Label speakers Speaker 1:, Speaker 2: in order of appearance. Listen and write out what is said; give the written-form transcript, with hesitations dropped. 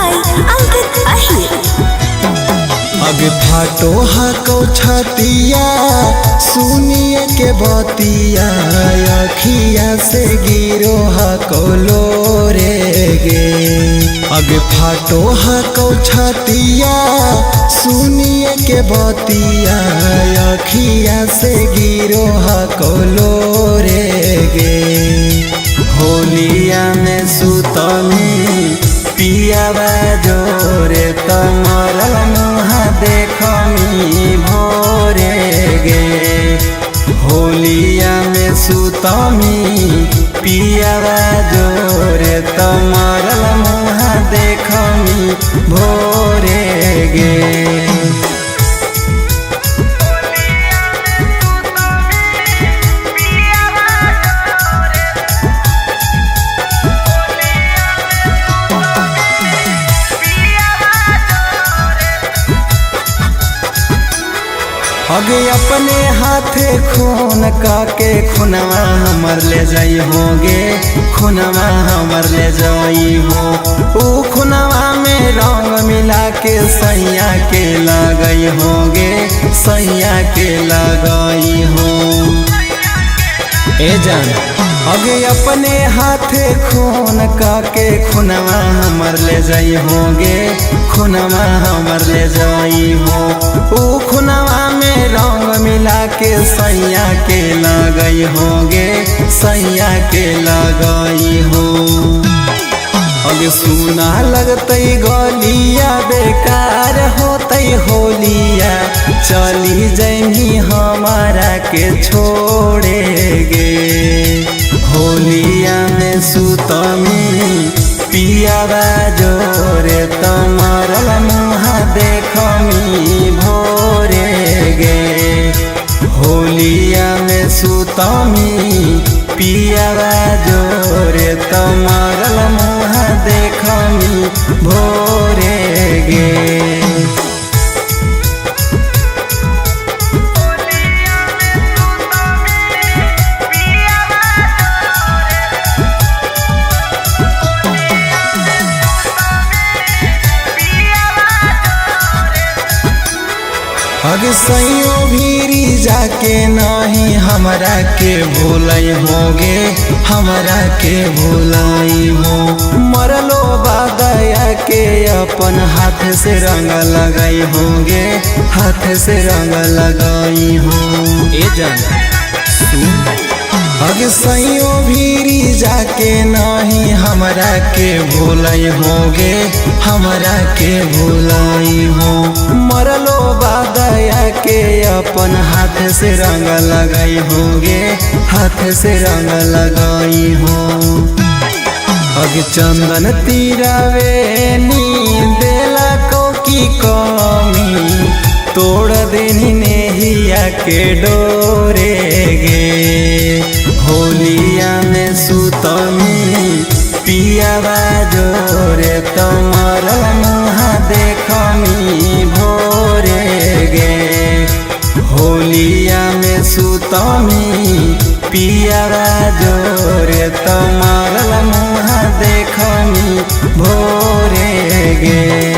Speaker 1: by Ankit Ahir.
Speaker 2: अगे फाटो हको छतिया सुनिए के बतिया अखिया से गिरो हको लोरे गे। अगे फाटो हको छतिया सुनिए के बतिया अखिया से गिरो हको लोरे गे। होलिया में सुतमी पियावा जोरे तमरल मुहा देखमी भोरे गे। होलिया में सुतमी पियावा जोरे तमरल मुहा देखमी भोरे गे। अगे अपने हाथे खून काके खुनवा हमर ले जाई होगे। खुनवा हमर ले जाई हो ऊ खुनवा में रंग मिला के सैया के लगई होगे। सैया के लगई हो ए जान। अगे अपने हाथे खून काके खुनवा हमर ले जाई होगे। खुनवा हमर ले जाई हो ऊ खुनवा में रंग मिला के सैया के लगई होगे। सैया के लगई हो अगे सुना लगतई गलिया बेकार होतई होलिया चली जैनी हमारा के छोड़े गे। होलिया में सुतमी पियावा जोरे तमरल मुहा देखमी भोरे गे। होलिया में सुतमी पियावा जोरे तमरल मुहा देखमी भोरे गे। अगे सैयो भीरी जाके नहीं हमरा के भूलई होगे। हमरा के भूलई हो मरलो बादया के अपन हाथ से रंग लगाई होगे। हाथ से रंग लगाई हो ए जान। अगे सैयो भीरी जाके नहीं हमरा के भूलई होगे। हमरा के भूलई हो मरलो बादया के अपन हाथ से रंग लगाई होगे। हाथ से रंग लगाई हो अगे चंदन तीरावे नी देला को की कमी तोड़ देनी नेहिया के डोरे गे। होलिया में सुतमी पियावा जोरे तमरल मुहा देखमी भोरे गे। होलिया में सुतमी पियावा जोरे तमरल मुहा देखमी भोरे गे।